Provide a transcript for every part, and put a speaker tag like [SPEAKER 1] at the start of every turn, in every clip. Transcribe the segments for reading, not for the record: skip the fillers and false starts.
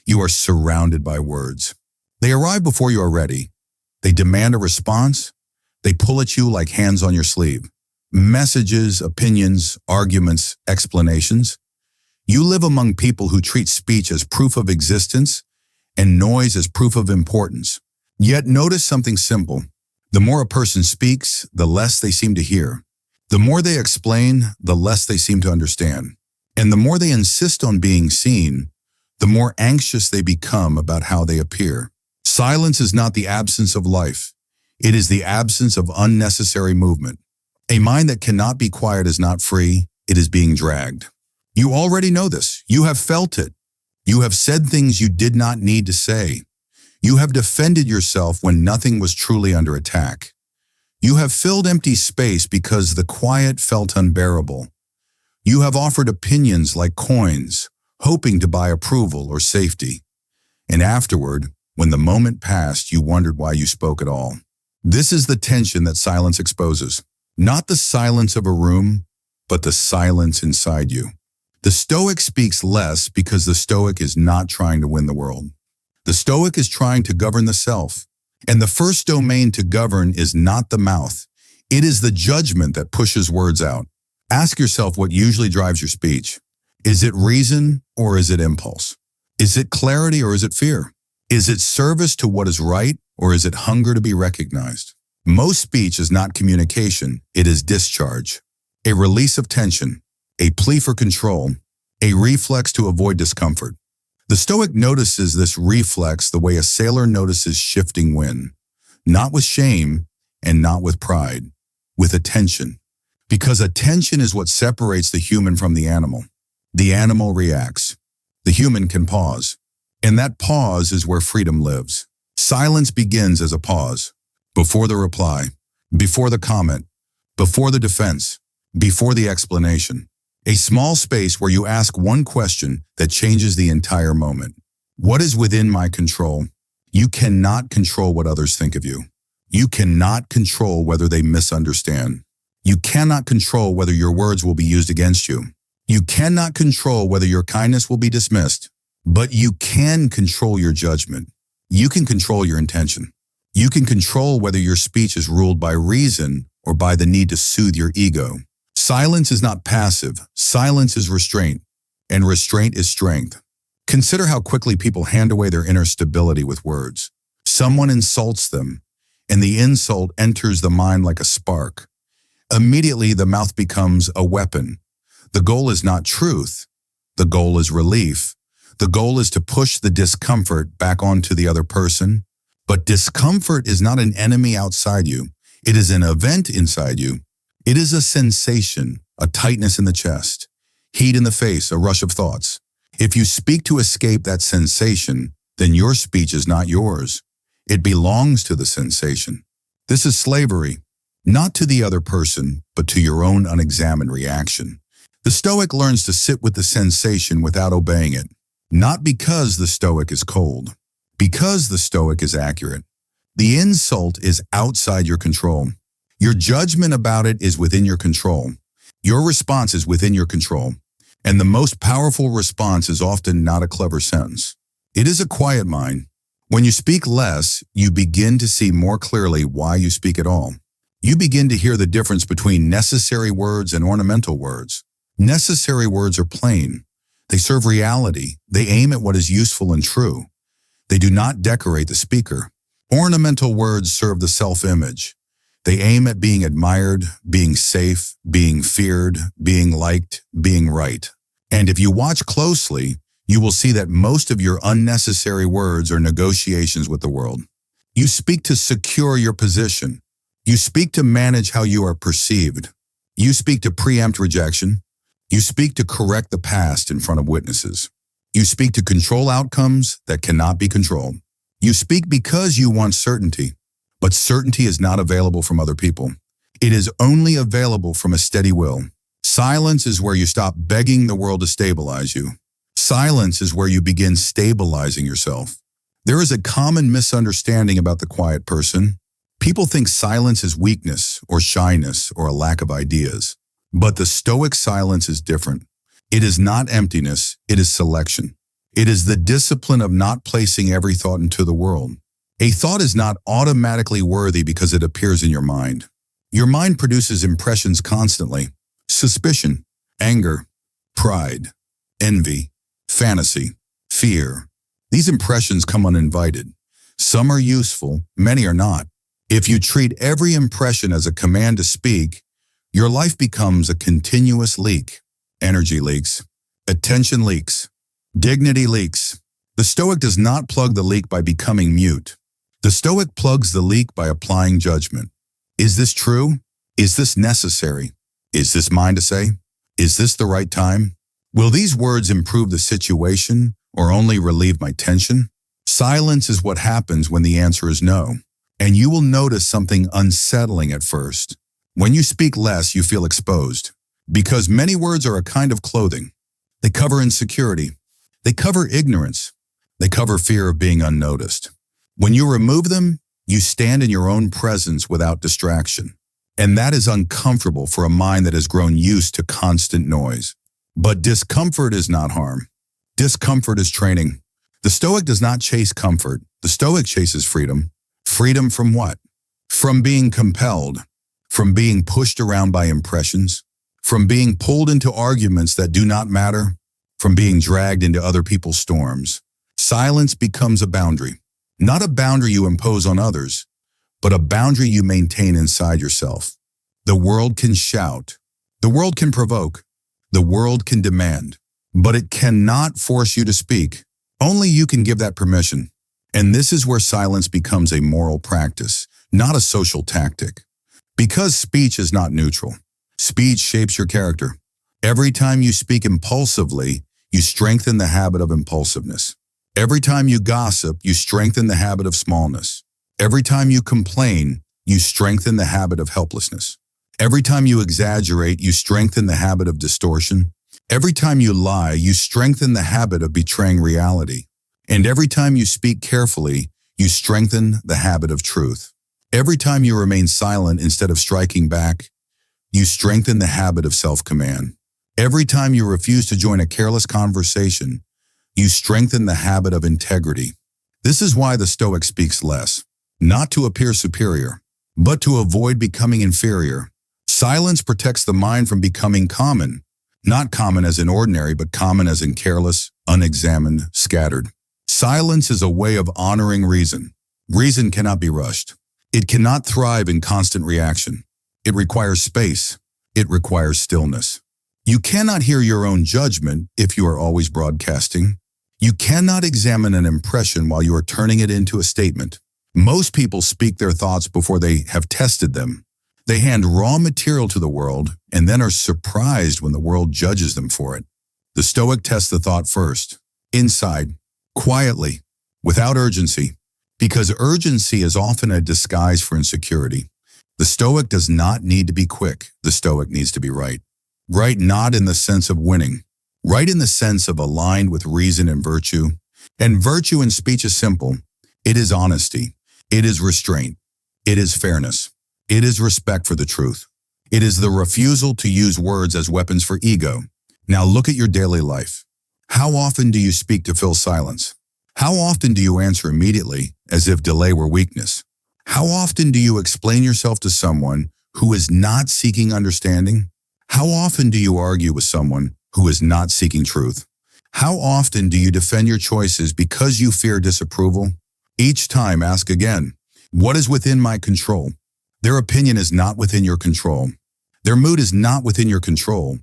[SPEAKER 1] You are surrounded by words. They arrive before you are ready. They demand a response. They pull at you like hands on your sleeve. Messages, opinions, arguments, explanations. You live among people who treat speech as proof of existence and noise as proof of importance. Yet notice something simple. The more a person speaks, the less they seem to hear. The more they explain, the less they seem to understand. And the more they insist on being seen, the more anxious they become about how they appear. Silence is not the absence of life. It is the absence of unnecessary movement. A mind that cannot be quiet is not free. It is being dragged. You already know this. You have felt it. You have said things you did not need to say. You have defended yourself when nothing was truly under attack. You have filled empty space because the quiet felt unbearable. You have offered opinions like coins, hoping to buy approval or safety. And afterward, when the moment passed, you wondered why you spoke at all. This is the tension that silence exposes. Not the silence of a room, but the silence inside you. The Stoic speaks less because the Stoic is not trying to win the world. The Stoic is trying to govern the self. And the first domain to govern is not the mouth. It is the judgment that pushes words out. Ask yourself what usually drives your speech. Is it reason or is it impulse? Is it clarity or is it fear? Is it service to what is right or is it hunger to be recognized? Most speech is not communication, it is discharge. A release of tension, a plea for control, a reflex to avoid discomfort. The Stoic notices this reflex the way a sailor notices shifting wind, not with shame and not with pride, with attention. Because attention is what separates the human from the animal. The animal reacts. The human can pause. And that pause is where freedom lives. Silence begins as a pause. Before the reply, before the comment, before the defense, before the explanation. A small space where you ask one question that changes the entire moment. What is within my control? You cannot control what others think of you. You cannot control whether they misunderstand. You cannot control whether your words will be used against you. You cannot control whether your kindness will be dismissed. But you can control your judgment. You can control your intention. You can control whether your speech is ruled by reason or by the need to soothe your ego. Silence is not passive. Silence is restraint, and restraint is strength. Consider how quickly people hand away their inner stability with words. Someone insults them, and the insult enters the mind like a spark. Immediately, the mouth becomes a weapon. The goal is not truth. The goal is relief. The goal is to push the discomfort back onto the other person. But discomfort is not an enemy outside you. It is an event inside you. It is a sensation, a tightness in the chest, heat in the face, a rush of thoughts. If you speak to escape that sensation, then your speech is not yours. It belongs to the sensation. This is slavery, not to the other person, but to your own unexamined reaction. The Stoic learns to sit with the sensation without obeying it, not because the Stoic is cold, because the Stoic is accurate. The insult is outside your control. Your judgment about it is within your control. Your response is within your control. And the most powerful response is often not a clever sentence. It is a quiet mind. When you speak less, you begin to see more clearly why you speak at all. You begin to hear the difference between necessary words and ornamental words. Necessary words are plain. They serve reality. They aim at what is useful and true. They do not decorate the speaker. Ornamental words serve the self-image. They aim at being admired, being safe, being feared, being liked, being right. And if you watch closely, you will see that most of your unnecessary words are negotiations with the world. You speak to secure your position. You speak to manage how you are perceived. You speak to preempt rejection. You speak to correct the past in front of witnesses. You speak to control outcomes that cannot be controlled. You speak because you want certainty, but certainty is not available from other people. It is only available from a steady will. Silence is where you stop begging the world to stabilize you. Silence is where you begin stabilizing yourself. There is a common misunderstanding about the quiet person. People think silence is weakness or shyness or a lack of ideas. But the Stoic silence is different. It is not emptiness, it is selection. It is the discipline of not placing every thought into the world. A thought is not automatically worthy because it appears in your mind. Your mind produces impressions constantly: suspicion, anger, pride, envy, fantasy, fear. These impressions come uninvited. Some are useful, many are not. If you treat every impression as a command to speak, your life becomes a continuous leak. Energy leaks, attention leaks, dignity leaks. The Stoic does not plug the leak by becoming mute. The Stoic plugs the leak by applying judgment. Is this true? Is this necessary? Is this mine to say? Is this the right time? Will these words improve the situation or only relieve my tension? Silence is what happens when the answer is no. And you will notice something unsettling at first. When you speak less, you feel exposed. Because many words are a kind of clothing. They cover insecurity. They cover ignorance. They cover fear of being unnoticed. When you remove them, you stand in your own presence without distraction. And that is uncomfortable for a mind that has grown used to constant noise. But discomfort is not harm. Discomfort is training. The Stoic does not chase comfort. The Stoic chases freedom. Freedom from what? From being compelled. From being pushed around by impressions. From being pulled into arguments that do not matter. From being dragged into other people's storms. Silence becomes a boundary. Not a boundary you impose on others, but a boundary you maintain inside yourself. The world can shout. The world can provoke. The world can demand. But it cannot force you to speak. Only you can give that permission. And this is where silence becomes a moral practice, not a social tactic. Because speech is not neutral. Speech shapes your character. Every time you speak impulsively, you strengthen the habit of impulsiveness. Every time you gossip, you strengthen the habit of smallness. Every time you complain, you strengthen the habit of helplessness. Every time you exaggerate, you strengthen the habit of distortion. Every time you lie, you strengthen the habit of betraying reality. And every time you speak carefully, you strengthen the habit of truth. Every time you remain silent instead of striking back, you strengthen the habit of self-command. Every time you refuse to join a careless conversation, you strengthen the habit of integrity. This is why the Stoic speaks less, not to appear superior, but to avoid becoming inferior. Silence protects the mind from becoming common, not common as in ordinary, but common as in careless, unexamined, scattered. Silence is a way of honoring reason. Reason cannot be rushed. It cannot thrive in constant reaction. It requires space. It requires stillness. You cannot hear your own judgment if you are always broadcasting. You cannot examine an impression while you are turning it into a statement. Most people speak their thoughts before they have tested them. They hand raw material to the world and then are surprised when the world judges them for it. The Stoic tests the thought first, inside, quietly, without urgency, because urgency is often a disguise for insecurity. The Stoic does not need to be quick. The Stoic needs to be right. Right not in the sense of winning. Right in the sense of aligned with reason and virtue. And virtue in speech is simple. It is honesty. It is restraint. It is fairness. It is respect for the truth. It is the refusal to use words as weapons for ego. Now look at your daily life. How often do you speak to fill silence? How often do you answer immediately as if delay were weakness? How often do you explain yourself to someone who is not seeking understanding? How often do you argue with someone who is not seeking truth? How often do you defend your choices because you fear disapproval? Each time ask again, what is within my control? Their opinion is not within your control. Their mood is not within your control.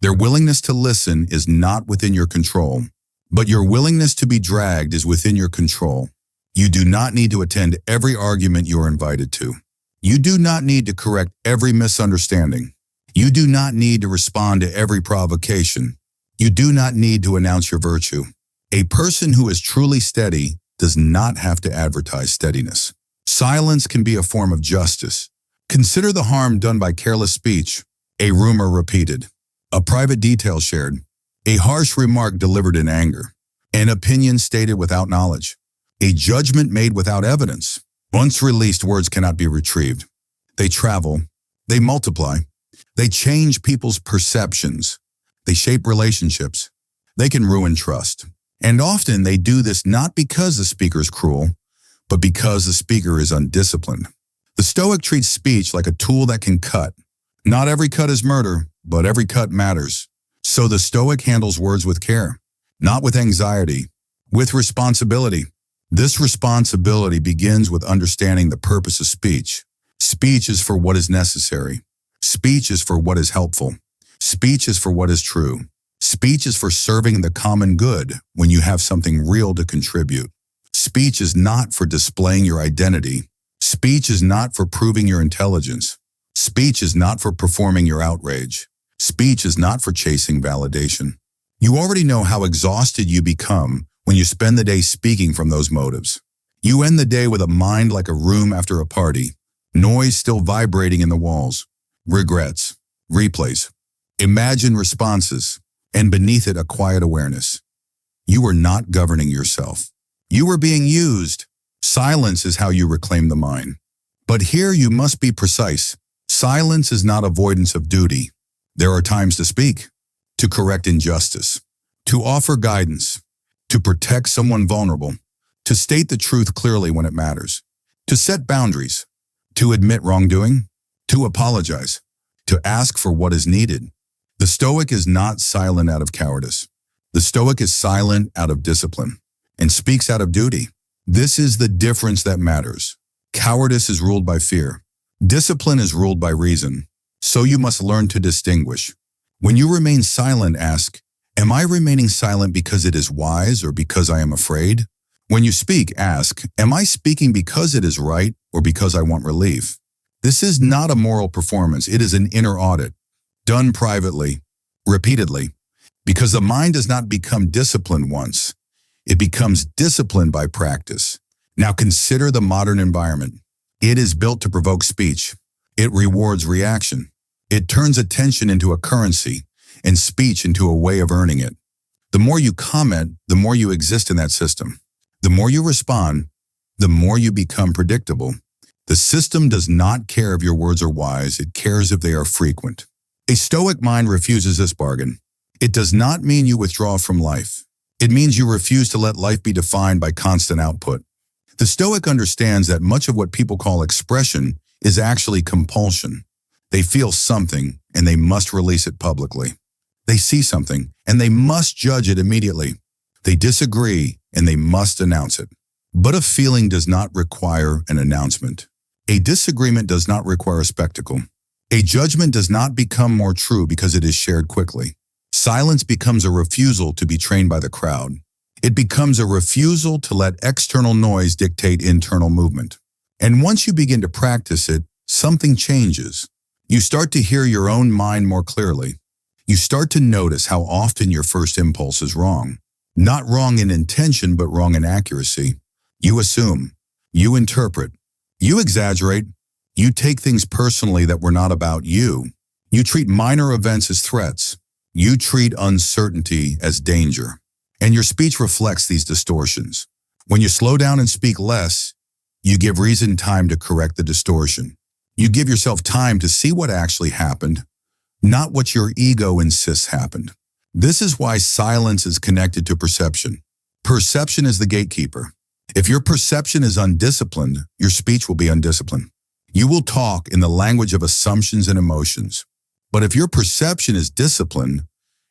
[SPEAKER 1] Their willingness to listen is not within your control. But your willingness to be dragged is within your control. You do not need to attend every argument you are invited to. You do not need to correct every misunderstanding. You do not need to respond to every provocation. You do not need to announce your virtue. A person who is truly steady does not have to advertise steadiness. Silence can be a form of justice. Consider the harm done by careless speech, a rumor repeated, a private detail shared, a harsh remark delivered in anger, an opinion stated without knowledge, a judgment made without evidence. Once released, words cannot be retrieved. They travel, they multiply, they change people's perceptions, they shape relationships, they can ruin trust. And often they do this not because the speaker is cruel, but because the speaker is undisciplined. The Stoic treats speech like a tool that can cut. Not every cut is murder, but every cut matters. So the Stoic handles words with care, not with anxiety, with responsibility. This responsibility begins with understanding the purpose of speech. Speech is for what is necessary. Speech is for what is helpful. Speech is for what is true. Speech is for serving the common good when you have something real to contribute. Speech is not for displaying your identity. Speech is not for proving your intelligence. Speech is not for performing your outrage. Speech is not for chasing validation. You already know how exhausted you become when you spend the day speaking from those motives. You end the day with a mind like a room after a party, noise still vibrating in the walls, regrets, replays, imagined responses, and beneath it a quiet awareness. You are not governing yourself. You are being used. Silence is how you reclaim the mind. But here you must be precise. Silence is not avoidance of duty. There are times to speak, to correct injustice, to offer guidance, to protect someone vulnerable, to state the truth clearly when it matters, to set boundaries, to admit wrongdoing, to apologize, to ask for what is needed. The Stoic is not silent out of cowardice. The Stoic is silent out of discipline and speaks out of duty. This is the difference that matters. Cowardice is ruled by fear. Discipline is ruled by reason. So you must learn to distinguish. When you remain silent, ask, am I remaining silent because it is wise or because I am afraid? When you speak, ask, am I speaking because it is right or because I want relief? This is not a moral performance. It is an inner audit, done privately, repeatedly, because the mind does not become disciplined once. It becomes disciplined by practice. Now consider the modern environment. It is built to provoke speech. It rewards reaction. It turns attention into a currency and speech into a way of earning it. The more you comment, the more you exist in that system. The more you respond, the more you become predictable. The system does not care if your words are wise. It cares if they are frequent. A Stoic mind refuses this bargain. It does not mean you withdraw from life. It means you refuse to let life be defined by constant output. The Stoic understands that much of what people call expression is actually compulsion. They feel something and they must release it publicly. They see something and they must judge it immediately. They disagree and they must announce it. But a feeling does not require an announcement. A disagreement does not require a spectacle. A judgment does not become more true because it is shared quickly. Silence becomes a refusal to be trained by the crowd. It becomes a refusal to let external noise dictate internal movement. And once you begin to practice it, something changes. You start to hear your own mind more clearly. You start to notice how often your first impulse is wrong. Not wrong in intention, but wrong in accuracy. You assume. You interpret. You exaggerate. You take things personally that were not about you. You treat minor events as threats. You treat uncertainty as danger. And your speech reflects these distortions. When you slow down and speak less, you give reason time to correct the distortion. You give yourself time to see what actually happened, not what your ego insists happened. This is why silence is connected to perception. Perception is the gatekeeper. If your perception is undisciplined, your speech will be undisciplined. You will talk in the language of assumptions and emotions. But if your perception is disciplined,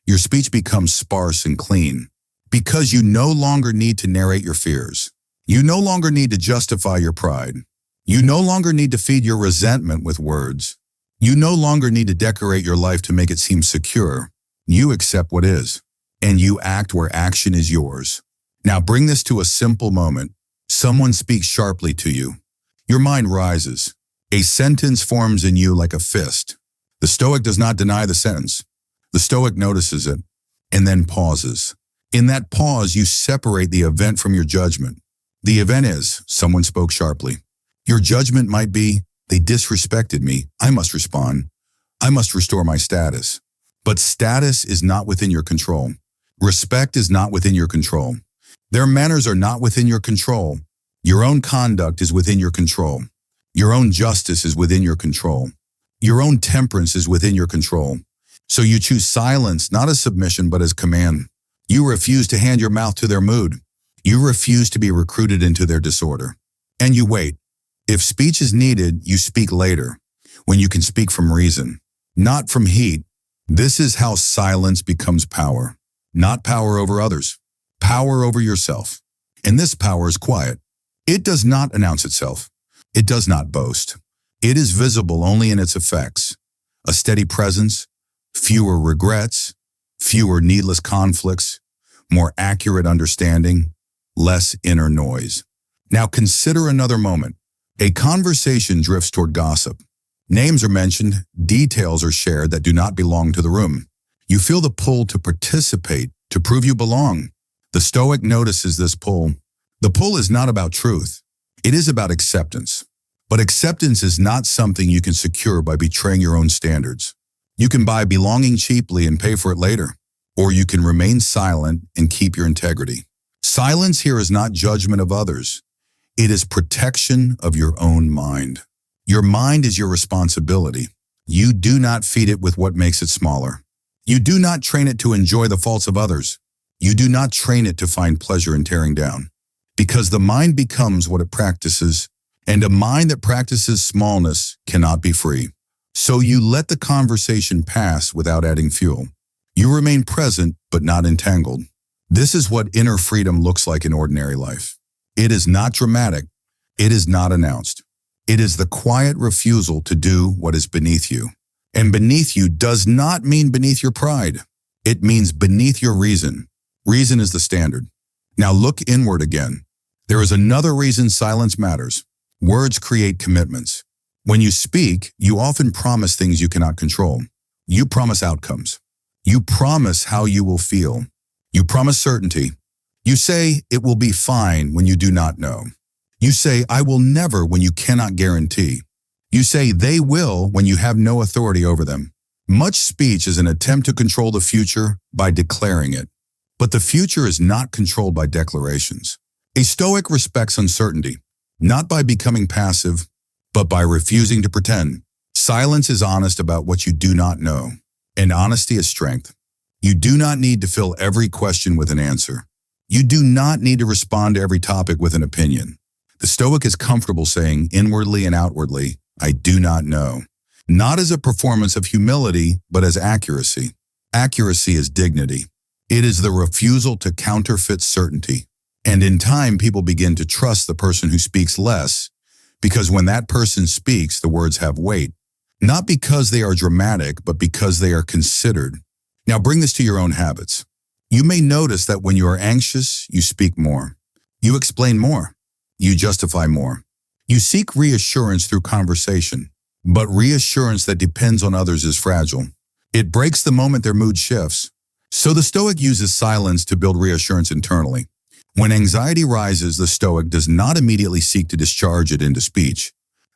[SPEAKER 1] your speech becomes sparse and clean, because you no longer need to narrate your fears. You no longer need to justify your pride. You no longer need to feed your resentment with words. You no longer need to decorate your life to make it seem secure. You accept what is, and you act where action is yours. Now bring this to a simple moment. Someone speaks sharply to you. Your mind rises. A sentence forms in you like a fist. The Stoic does not deny the sentence. The Stoic notices it and then pauses. In that pause, you separate the event from your judgment. The event is, someone spoke sharply. Your judgment might be, they disrespected me. I must respond. I must restore my status. But status is not within your control. Respect is not within your control. Their manners are not within your control. Your own conduct is within your control. Your own justice is within your control. Your own temperance is within your control. So you choose silence not as submission but as command. You refuse to hand your mouth to their mood. You refuse to be recruited into their disorder. And you wait. If speech is needed, you speak later, when you can speak from reason, not from heat. This is how silence becomes power. Not power over others, power over yourself. And this power is quiet. It does not announce itself. It does not boast. It is visible only in its effects. A steady presence, fewer regrets, fewer needless conflicts, more accurate understanding, less inner noise. Now consider another moment. A conversation drifts toward gossip. Names are mentioned, details are shared that do not belong to the room. You feel the pull to participate, to prove you belong. The Stoic notices this pull. The pull is not about truth. It is about acceptance. But acceptance is not something you can secure by betraying your own standards. You can buy belonging cheaply and pay for it later, or you can remain silent and keep your integrity. Silence here is not judgment of others. It is protection of your own mind. Your mind is your responsibility. You do not feed it with what makes it smaller. You do not train it to enjoy the faults of others. You do not train it to find pleasure in tearing down. Because the mind becomes what it practices, and a mind that practices smallness cannot be free. So you let the conversation pass without adding fuel. You remain present but not entangled. This is what inner freedom looks like in ordinary life. It is not dramatic. It is not announced. It is the quiet refusal to do what is beneath you. And beneath you does not mean beneath your pride. It means beneath your reason. Reason is the standard. Now look inward again. There is another reason silence matters. Words create commitments. When you speak, you often promise things you cannot control. You promise outcomes. You promise how you will feel. You promise certainty. You say it will be fine when you do not know. You say I will never when you cannot guarantee. You say they will when you have no authority over them. Much speech is an attempt to control the future by declaring it. But the future is not controlled by declarations. A Stoic respects uncertainty, not by becoming passive, but by refusing to pretend. Silence is honest about what you do not know, and honesty is strength. You do not need to fill every question with an answer. You do not need to respond to every topic with an opinion. The Stoic is comfortable saying inwardly and outwardly, I do not know. Not as a performance of humility, but as accuracy. Accuracy is dignity. It is the refusal to counterfeit certainty. And in time, people begin to trust the person who speaks less, because when that person speaks, the words have weight. Not because they are dramatic, but because they are considered. Now bring this to your own habits. You may notice that when you are anxious, you speak more. You explain more. You justify more. You seek reassurance through conversation, but reassurance that depends on others is fragile. It breaks the moment their mood shifts. So the Stoic uses silence to build reassurance internally. When anxiety rises, the Stoic does not immediately seek to discharge it into speech.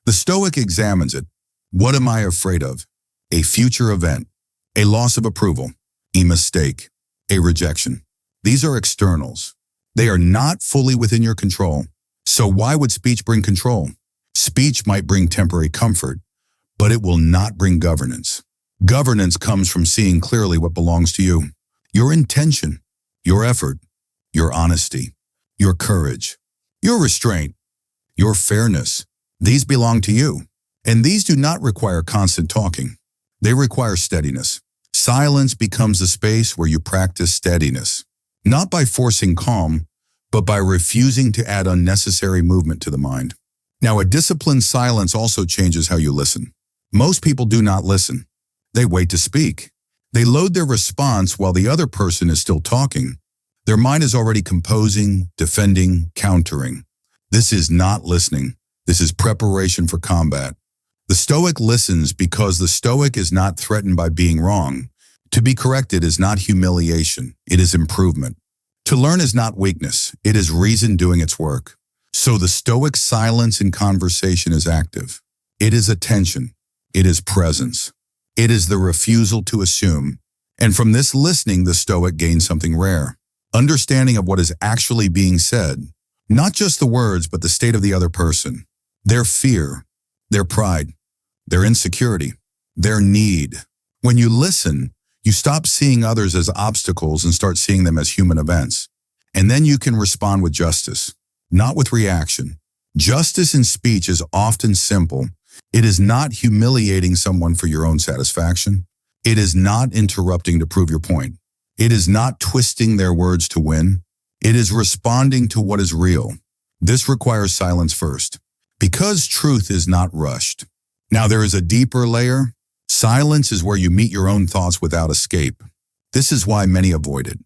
[SPEAKER 1] The Stoic examines it. What am I afraid of? A future event, a loss of approval, a mistake, a rejection. These are externals. They are not fully within your control. So why would speech bring control? Speech might bring temporary comfort, but it will not bring governance. Governance comes from seeing clearly what belongs to you. Your intention, your effort, your honesty, your courage, your restraint, your fairness. These belong to you. And these do not require constant talking. They require steadiness. Silence becomes the space where you practice steadiness, not by forcing calm, but by refusing to add unnecessary movement to the mind. Now, a disciplined silence also changes how you listen. Most people do not listen. They wait to speak. They load their response while the other person is still talking. Their mind is already composing, defending, countering. This is not listening. This is preparation for combat. The Stoic listens because the Stoic is not threatened by being wrong. To be corrected is not humiliation. It is improvement. To learn is not weakness. It is reason doing its work. So the Stoic silence in conversation is active. It is attention. It is presence. It is the refusal to assume. And from this listening, the Stoic gains something rare. Understanding of what is actually being said. Not just the words, but the state of the other person. Their fear, their pride, their insecurity, their need. When you listen, You stop seeing others as obstacles and start seeing them as human events. And then you can respond with justice, not with reaction. Justice in speech is often simple. It is not humiliating someone for your own satisfaction. It is not interrupting to prove your point. It is not twisting their words to win. It is responding to what is real. This requires silence first, because truth is not rushed. Now there is a deeper layer. Silence is where you meet your own thoughts without escape. This is why many avoid it.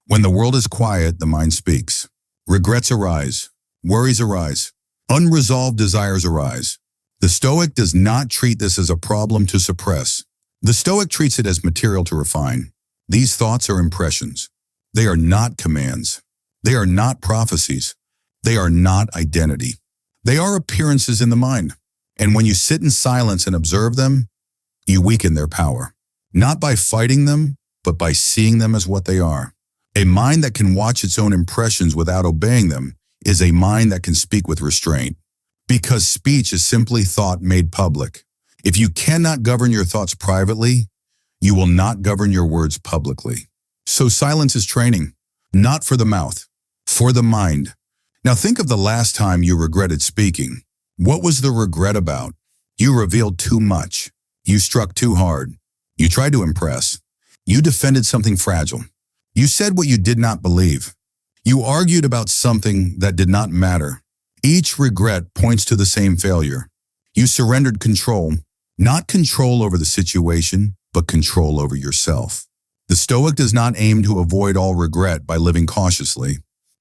[SPEAKER 1] When the world is quiet, the mind speaks. Regrets arise. Worries arise. Unresolved desires arise. The Stoic does not treat this as a problem to suppress. The Stoic treats it as material to refine. These thoughts are impressions. They are not commands. They are not prophecies. They are not identity. They are appearances in the mind. And when you sit in silence and observe them, you weaken their power. Not by fighting them, but by seeing them as what they are. A mind that can watch its own impressions without obeying them is a mind that can speak with restraint. Because speech is simply thought made public. If you cannot govern your thoughts privately, you will not govern your words publicly. So silence is training, not for the mouth, for the mind. Now think of the last time you regretted speaking. What was the regret about? You revealed too much. You struck too hard. You tried to impress. You defended something fragile. You said what you did not believe. You argued about something that did not matter. Each regret points to the same failure. You surrendered control, not control over the situation, but control over yourself. The Stoic does not aim to avoid all regret by living cautiously.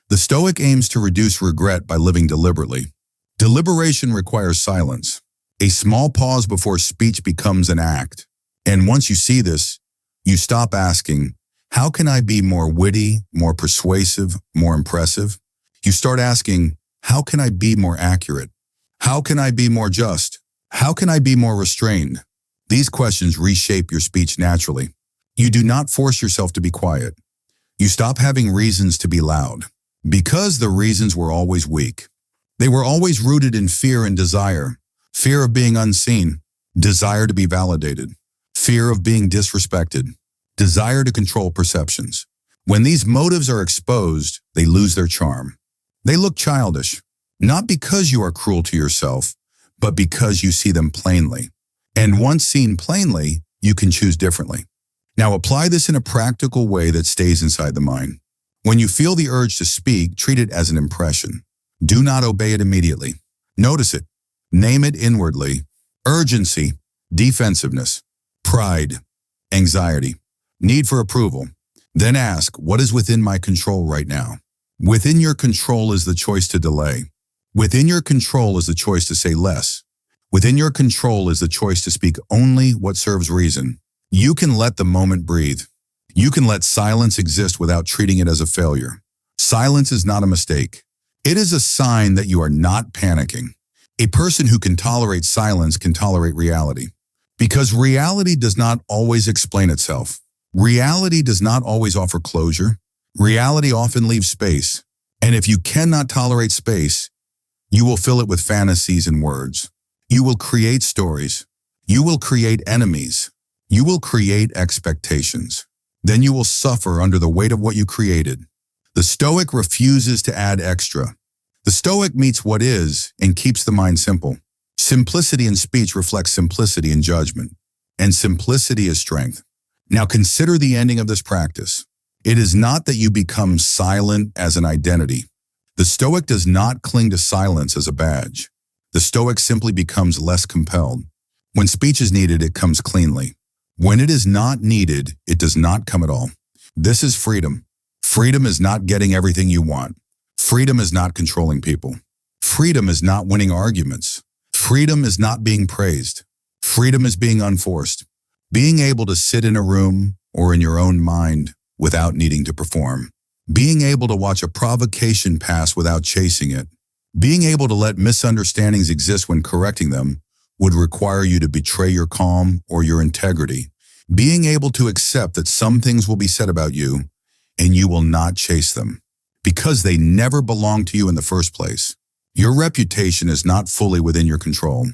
[SPEAKER 1] The Stoic aims to reduce regret by living deliberately. Deliberation requires silence, a small pause before speech becomes an act. And once you see this, you stop asking, how can I be more witty, more persuasive, more impressive? You start asking, how can I be more accurate? How can I be more just? How can I be more restrained? These questions reshape your speech naturally. You do not force yourself to be quiet. You stop having reasons to be loud, because the reasons were always weak. They were always rooted in fear and desire. Fear of being unseen, desire to be validated, fear of being disrespected, desire to control perceptions. When these motives are exposed, they lose their charm. They look childish, not because you are cruel to yourself, but because you see them plainly. And once seen plainly, you can choose differently. Now apply this in a practical way that stays inside the mind. When you feel the urge to speak, treat it as an impression. Do not obey it immediately. Notice it. Name it inwardly. Urgency, defensiveness, pride, anxiety, need for approval. Then ask, what is within my control right now? Within your control is the choice to delay. Within your control is the choice to say less. Within your control is the choice to speak only what serves reason. You can let the moment breathe. You can let silence exist without treating it as a failure. Silence is not a mistake. It is a sign that you are not panicking. A person who can tolerate silence can tolerate reality. Because reality does not always explain itself. Reality does not always offer closure. Reality often leaves space. And if you cannot tolerate space, you will fill it with fantasies and words. You will create stories. You will create enemies. You will create expectations. Then you will suffer under the weight of what you created. The Stoic refuses to add extra. The Stoic meets what is and keeps the mind simple. Simplicity in speech reflects simplicity in judgment, and simplicity is strength. Now consider the ending of this practice. It is not that you become silent as an identity. The Stoic does not cling to silence as a badge. The Stoic simply becomes less compelled. When speech is needed, it comes cleanly. When it is not needed, it does not come at all. This is freedom. Freedom is not getting everything you want. Freedom is not controlling people. Freedom is not winning arguments. Freedom is not being praised. Freedom is being unforced. Being able to sit in a room or in your own mind without needing to perform. Being able to watch a provocation pass without chasing it. Being able to let misunderstandings exist when correcting them would require you to betray your calm or your integrity. Being able to accept that some things will be said about you and you will not chase them because they never belonged to you in the first place. Your reputation is not fully within your control.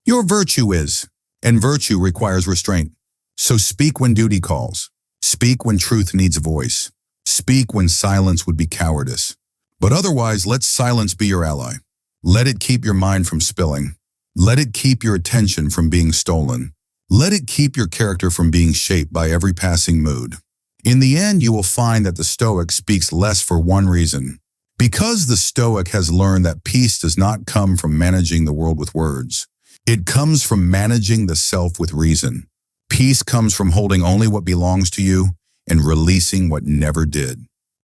[SPEAKER 1] Your virtue is, and virtue requires restraint. So speak when duty calls. Speak when truth needs a voice. Speak when silence would be cowardice. But otherwise, let silence be your ally. Let it keep your mind from spilling. Let it keep your attention from being stolen. Let it keep your character from being shaped by every passing mood. In the end, you will find that the Stoic speaks less for one reason. Because the Stoic has learned that peace does not come from managing the world with words. It comes from managing the self with reason. Peace comes from holding only what belongs to you and releasing what never did.